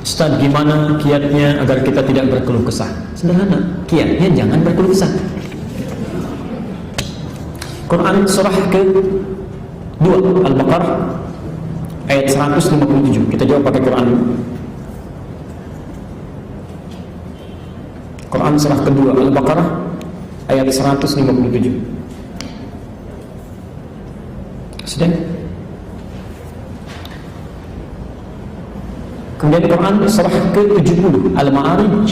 Ustaz, gimana kiatnya agar kita tidak berkeluh kesah? Sederhana, kiatnya jangan berkeluh kesah. Quran surah ke-2 Al-Baqarah ayat 157. Kita jawab pakai Quran dulu. Quran surah kedua Al-Baqarah ayat 157. Sudah? Kemudian Quran surah ke-70 Al-Ma'arij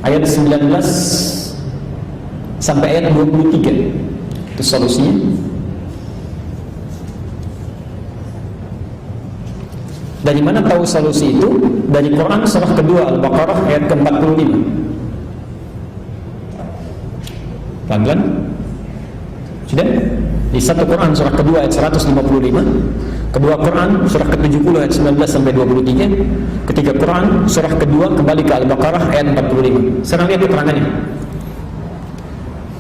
ayat 19 sampai ayat 23. Itu solusinya. Dari mana tahu solusi itu? Dari Quran surah kedua Al-Baqarah ayat ke-45. Pelan-pelan. Sudah? Di satu Quran surah kedua ayat 155, kedua Quran surah ke-70 ayat 19 sampai 23, ketiga Quran surah kedua kembali ke Al-Baqarah ayat 45. Sekarang lihat keterangannya.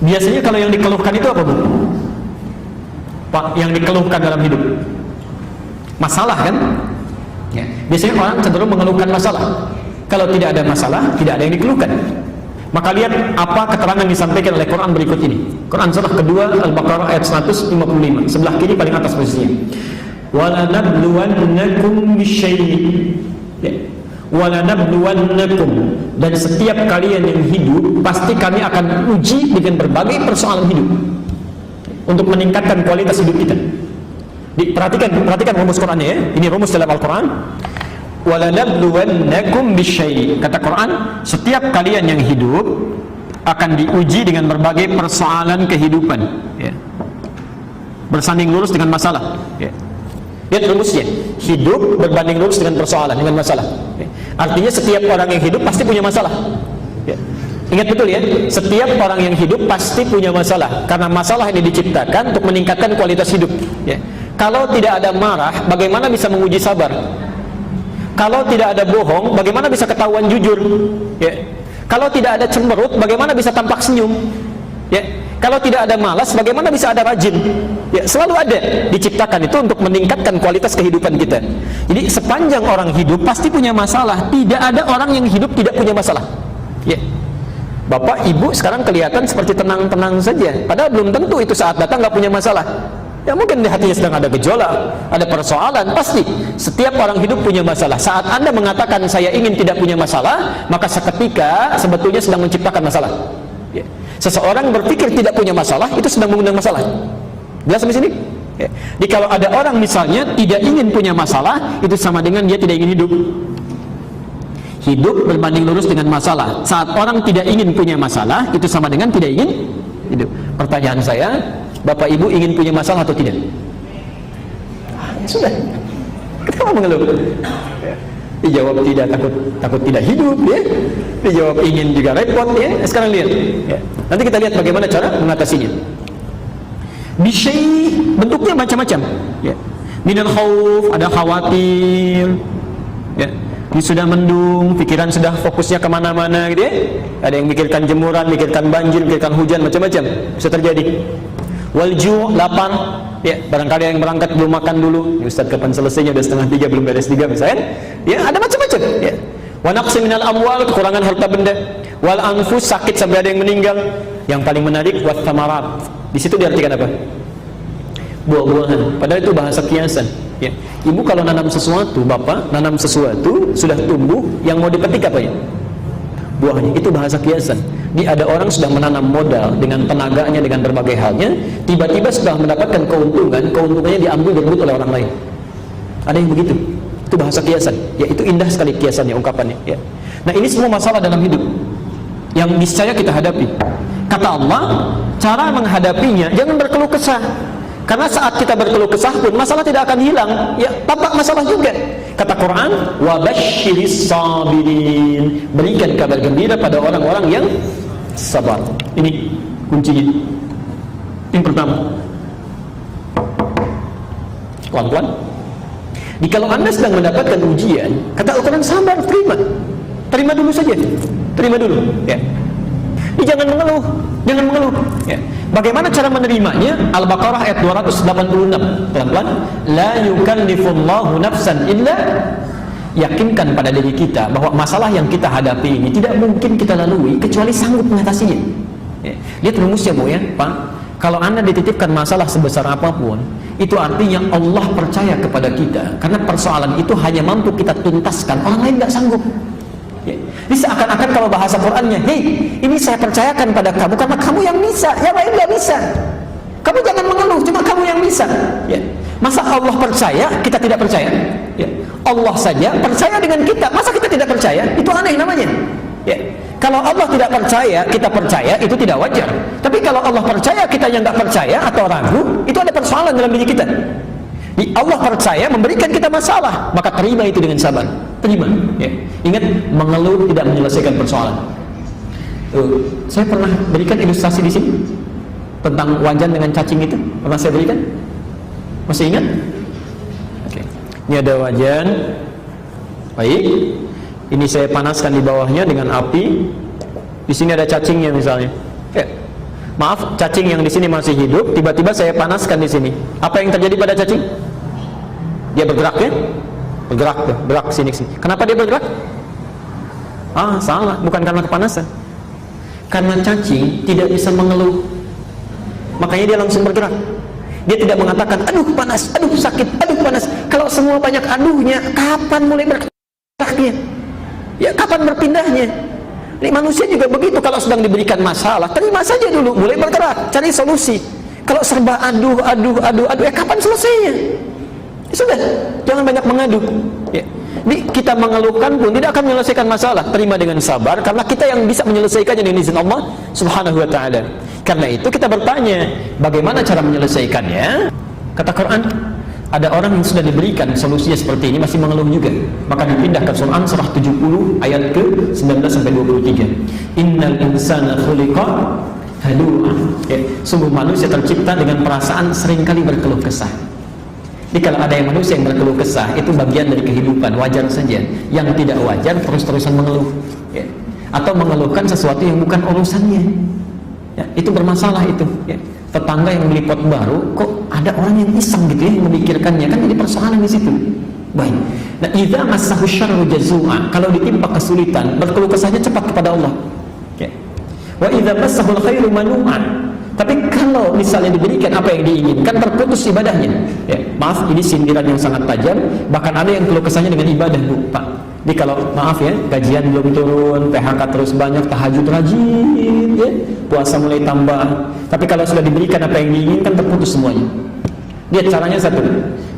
Biasanya kalau yang dikeluhkan itu apa, Bu? Pak, yang dikeluhkan dalam hidup masalah kan? Ya. Biasanya orang cenderung mengeluhkan masalah. Kalau tidak ada masalah, tidak ada yang dikeluhkan. Maka lihat apa keterangan disampaikan oleh Quran berikut ini. Quran surah kedua Al-Baqarah ayat 155, sebelah kiri paling atas posisinya. Walanabluwannakum bisyai'in. Ya. Walanabluwannakum, dan setiap kalian yang hidup pasti kami akan uji dengan berbagai persoalan hidup untuk meningkatkan kualitas hidup kita. Perhatikan rumus Qurannya ya. Ini rumus dalam Al-Quran. Walanabluwannakum bisyai'. Kata Quran, setiap kalian yang hidup akan diuji dengan berbagai persoalan kehidupan, ya. Bersanding lurus dengan masalah, ya. Lihat rumusnya. Hidup berbanding lurus dengan persoalan, dengan masalah, ya. Artinya setiap orang yang hidup pasti punya masalah, ya. Ingat betul ya, setiap orang yang hidup pasti punya masalah, karena masalah ini diciptakan untuk meningkatkan kualitas hidup, ya. Kalau tidak ada marah, bagaimana bisa menguji sabar? Kalau tidak ada bohong, bagaimana bisa ketahuan jujur? Ya. Kalau tidak ada cemberut, bagaimana bisa tampak senyum? Ya. Kalau tidak ada malas, bagaimana bisa ada rajin? Ya, selalu ada, diciptakan itu untuk meningkatkan kualitas kehidupan kita. Jadi sepanjang orang hidup pasti punya masalah. Tidak ada orang yang hidup tidak punya masalah. Ya. Bapak, ibu sekarang kelihatan seperti tenang-tenang saja, padahal belum tentu itu saat datang nggak punya masalah. Ya mungkin di hatinya sedang ada gejolak, ada persoalan. Pasti setiap orang hidup punya masalah. Saat Anda mengatakan saya ingin tidak punya masalah, maka seketika sebetulnya sedang menciptakan masalah, ya. Seseorang berpikir tidak punya masalah, itu sedang mengundang masalah. Jelas sampai sini? Ya. Jadi kalau ada orang misalnya tidak ingin punya masalah, itu sama dengan dia tidak ingin hidup. Hidup berbanding lurus dengan masalah. Saat orang tidak ingin punya masalah, itu sama dengan tidak ingin hidup. Pertanyaan saya, Bapak Ibu ingin punya masalah atau tidak? Sudah. Kenapa mengeluh? Dijawab tidak, takut tidak hidup, ya. Dijawab ingin juga repot, ya. Sekarang lihat, ya. Nanti kita lihat bagaimana cara mengatasinya. Bisyai, bentuknya macam-macam, ya. Minal khauf, ada khawatir, ya. Ini sudah mendung, pikiran sudah fokusnya kemana-mana, gitu ya. Ada yang mikirkan jemuran, mikirkan banjir, mikirkan hujan, macam-macam bisa terjadi. Walju, lapar, ya. Barangkali yang berangkat belum makan dulu. Ya, Ustaz, kapan selesainya? Udah 2:30, belum beres 3 misalnya. Ya, ada macam-macam, ya. Wa naqsi minal amwal, kekurangan harta benda. Wal anfus, sakit sampai ada yang meninggal. Yang paling menarik, wat thamarat. Di situ diartikan apa? Buah-buahan. Padahal itu bahasa kiasan, ya. Ibu kalau nanam sesuatu, bapak nanam sesuatu sudah tumbuh, yang mau dipetik apa ya? Buahnya. Itu bahasa kiasan. Di ada orang sudah menanam modal dengan tenaganya, dengan berbagai halnya, tiba-tiba setelah mendapatkan keuntungan, keuntungannya diambil direbut oleh orang lain. Ada yang begitu. Itu bahasa kiasan. Ya, itu indah sekali kiasannya, ungkapannya, ya. Nah, ini semua masalah dalam hidup yang niscaya kita hadapi. Kata Allah, cara menghadapinya jangan berkeluh kesah. Karena saat kita berkeluh kesah pun masalah tidak akan hilang, ya, tampak masalah juga. Kata Quran, wa basyiris sabirin, berikan kabar gembira pada orang-orang yang sabar. Ini kuncinya. Yang pertama, kawan-kawan, kalau Anda sedang mendapatkan ujian, kata Al-Quran, sabar, terima dulu saja, terima dulu, ya. Jangan mengeluh, ya. Bagaimana cara menerimanya? Al-Baqarah ayat 286. Pelan-pelan. La yukallifullahu nafsan illa, yakinkan pada diri kita bahwa masalah yang kita hadapi ini tidak mungkin kita lalui kecuali sanggup mengatasinya. Ya. Lihat rumusnya Bu ya, Pak. Kalau Anda dititipkan masalah sebesar apapun, itu artinya Allah percaya kepada kita. Karena persoalan itu hanya mampu kita tuntaskan, orang lain nggak sanggup. Ya. Ini seakan-akan kalau bahasa Qur'annya, hei, ini saya percayakan pada kamu karena kamu yang bisa, yang lain nggak bisa. Kamu jangan mengeluh, cuma kamu yang bisa. Ya. Masa Allah percaya, kita tidak percaya? Ya. Allah saja percaya dengan kita, masa kita tidak percaya? Itu aneh namanya. Ya. Kalau Allah tidak percaya, kita percaya, itu tidak wajar. Tapi kalau Allah percaya, kita yang nggak percaya atau ragu, itu ada persoalan dalam diri kita. Allah percaya memberikan kita masalah, maka terima itu dengan sabar. Terima. Ya. Ingat, mengeluh tidak menyelesaikan persoalan. Saya pernah berikan ilustrasi di sini tentang wajan dengan cacing itu. Pernah saya berikan? Masih ingat? Oke. Ini ada wajan. Baik. Ini saya panaskan di bawahnya dengan api. Di sini ada cacingnya misalnya. Ya. Maaf, cacing yang di sini masih hidup. Tiba-tiba saya panaskan di sini. Apa yang terjadi pada cacing? Dia bergerak ya? Bergerak sini sini. Kenapa dia bergerak? Salah, bukan karena kepanasan. Karena cacing tidak bisa mengeluh. Makanya dia langsung bergerak. Dia tidak mengatakan, aduh panas, aduh sakit, aduh panas. Kalau semua banyak aduhnya, kapan mulai bergeraknya? Ya kapan berpindahnya? Ini manusia juga begitu, kalau sedang diberikan masalah, terima saja dulu, mulai bergerak, cari solusi. Kalau serba aduh, ya kapan selesainya? Ya sudah, jangan banyak mengadu. Ya. Kita mengeluhkan pun tidak akan menyelesaikan masalah. Terima dengan sabar, karena kita yang bisa menyelesaikannya dengan izin Allah Subhanahu wa Ta'ala. Karena itu kita bertanya, bagaimana cara menyelesaikannya? Kata Quran, ada orang yang sudah diberikan solusinya seperti ini masih mengeluh juga, maka dipindah ke Quran surah 70 ayat ke 19 sampai 23. Innal insana khuliqa halu'a. Ya, sungguh manusia tercipta dengan perasaan seringkali berkeluh kesah. Jadi kalau ada yang manusia yang berkeluh kesah, itu bagian dari kehidupan, wajar saja. Yang tidak wajar terus-terusan mengeluh, ya. Atau mengeluhkan sesuatu yang bukan urusannya, ya, itu bermasalah itu, ya. Tetangga yang beli pot baru, kok ada orang yang iseng gitu ya memikirkannya, kan jadi persoalan di situ. Baik. Nah, idza massahu syarru jazua, kalau ditimpa kesulitan, berkeluh kesahnya cepat kepada Allah. Ya. Wa idza massahu khairu manu'an. Tapi kalau misalnya diberikan apa yang diinginkan, terputus ibadahnya. Ya, maaf, ini sindiran yang sangat tajam. Bahkan ada yang keluh kesahnya dengan ibadah, Bu, Pak. Jadi kalau maaf ya, gajian belum turun, PHK terus banyak, tahajud rajin, ya, puasa mulai tambah. Tapi kalau sudah diberikan apa yang diinginkan, terputus semuanya. Lihat caranya satu.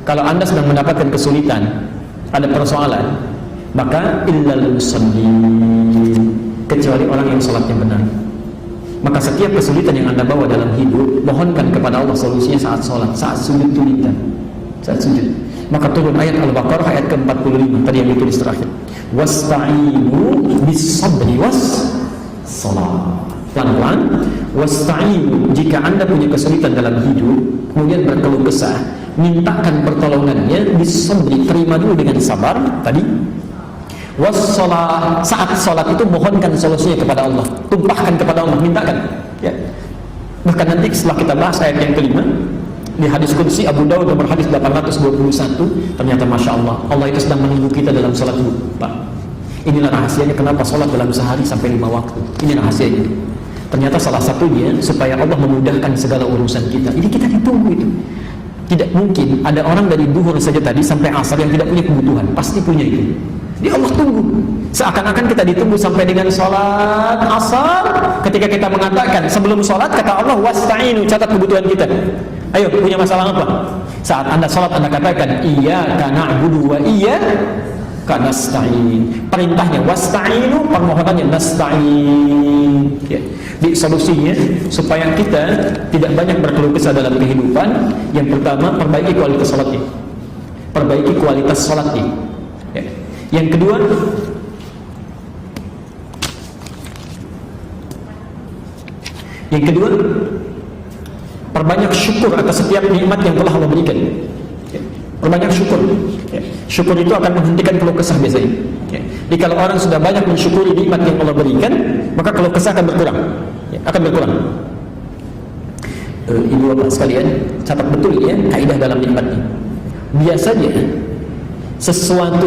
Kalau Anda sedang mendapatkan kesulitan, ada persoalan, maka illal musallin, kecuali orang yang sholatnya benar. Maka setiap kesulitan yang Anda bawa dalam hidup, mohonkan kepada Allah solusinya saat sholat, saat sujud tulitan, saat sujud. Maka turun ayat Al-Baqarah ayat ke-45 tadi yang ditulis terakhir. Wasta'inu bis-sabri was-salat. Pelan-pelan. Wasta'inu, jika Anda punya kesulitan dalam hidup, kemudian berkeluh kesah, mintakan pertolongannya bis-sabri, terima dulu dengan sabar tadi. Was-salat, saat salat itu mohonkan solusinya kepada Allah, tumpahkan kepada Allah, mintakan, ya. Bahkan nanti setelah kita bahas ayat yang kelima di hadis qudsi Abu Dawud nomor hadis 821, ternyata Masya Allah, Allah itu sedang menunggu kita dalam salat dulu, Pak. Inilah rahasianya kenapa salat dalam sehari sampai 5 waktu. Ini rahasianya. Ternyata salah satunya supaya Allah memudahkan segala urusan kita. Ini kita ditunggu itu. Tidak mungkin ada orang dari duhur saja tadi sampai asar yang tidak punya kebutuhan, pasti punya itu. Dia Allah tunggu. Seakan-akan kita ditunggu sampai dengan sholat asar. Ketika kita mengatakan sebelum sholat, kata Allah wasta'inu, catat kebutuhan kita. Ayo, punya masalah apa? Saat Anda sholat, Anda katakan iyyaka na'budu wa iyyaka nasta'in. Perintahnya wasta'inu, permohonannya nasta'in, ya. Di solusinya supaya kita tidak banyak berkeluh kesah dalam kehidupan. Yang pertama, perbaiki kualitas sholatnya. Perbaiki kualitas sholatnya, ya. Yang kedua, perbanyak syukur atas setiap nikmat yang telah Allah berikan. Ya. Perbanyak syukur. Ya. Syukur itu akan menghentikan keluh kesah biasanya. Ya. Jadi kalau orang sudah banyak mensyukuri nikmat yang Allah berikan, maka keluh kesah akan berkurang. Ya. Akan berkurang. Ibu bapak sekalian, catat betul ya kaidah dalam nikmat ini. Biasanya sesuatu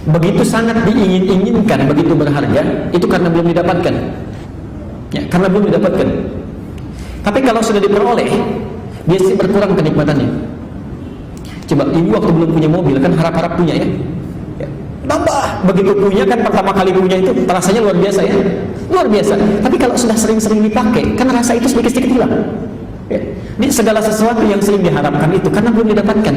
begitu sangat diingin-inginkan, begitu berharga, itu karena belum didapatkan. Ya, karena belum didapatkan. Tapi kalau sudah diperoleh, biasanya berkurang kenikmatannya. Coba ibu waktu belum punya mobil kan harap-harap punya ya. Nambah, begitu punya kan pertama kali punya itu rasanya luar biasa ya, luar biasa. Tapi kalau sudah sering-sering dipakai, kan rasa itu sedikit-sedikit hilang. Ya. Ini segala sesuatu yang sering diharapkan itu karena belum didapatkan,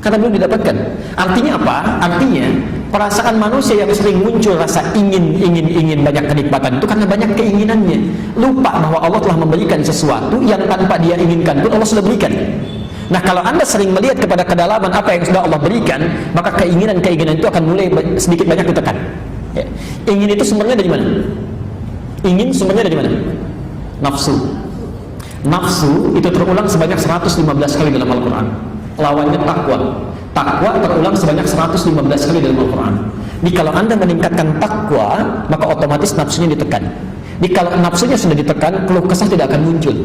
karena belum didapatkan. Artinya apa? Artinya perasaan manusia yang sering muncul rasa ingin banyak kenikmatan itu karena banyak keinginannya, lupa bahwa Allah telah memberikan sesuatu yang tanpa dia inginkan pun Allah sudah berikan. Nah, kalau Anda sering melihat kepada kedalaman apa yang sudah Allah berikan, maka keinginan-keinginan itu akan mulai sedikit banyak ditekan. Ya. Ingin itu sumbernya dari mana? Ingin sumbernya dari mana? Nafsu. Nafsu itu terulang sebanyak 115 kali dalam Al-Quran. Lawannya takwa. Takwa terulang sebanyak 115 kali dalam Al-Quran. Jadi kalau Anda meningkatkan takwa, maka otomatis nafsunya ditekan. Jadi kalau nafsunya sudah ditekan, keluh kesah tidak akan muncul.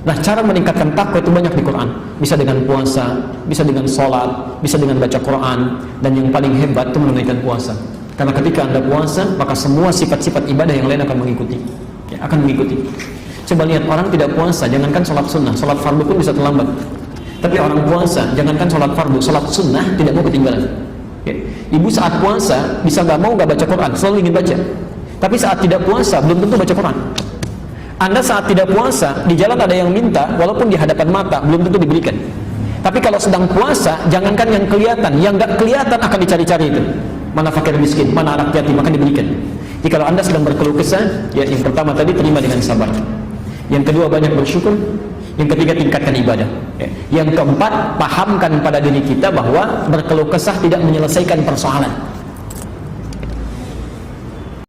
Nah, cara meningkatkan takwa itu banyak di Quran. Bisa dengan puasa, bisa dengan sholat, bisa dengan baca Quran, dan yang paling hebat itu menunaikan puasa. Karena ketika Anda puasa, maka semua sifat-sifat ibadah yang lain akan mengikuti. Ya, akan mengikuti. Coba lihat orang tidak puasa, jangankan sholat sunnah, sholat fardu pun bisa terlambat. Tapi orang puasa, jangankan sholat fardu, sholat sunnah tidak mau ketinggalan. Ya. Ibu saat puasa bisa nggak mau nggak baca Quran, selalu ingin baca. Tapi saat tidak puasa belum tentu baca Quran. Anda saat tidak puasa, di jalan ada yang minta, walaupun di hadapan mata, belum tentu diberikan. Tapi kalau sedang puasa, jangankan yang kelihatan, yang nggak kelihatan akan dicari-cari itu. Mana fakir miskin, mana anak yatim, akan diberikan. Jadi kalau Anda sedang berkeluh kesah, ya yang pertama tadi terima dengan sabar. Yang kedua banyak bersyukur. Yang ketiga tingkatkan ibadah. Ya. Yang keempat, pahamkan pada diri kita bahwa berkeluh kesah tidak menyelesaikan persoalan.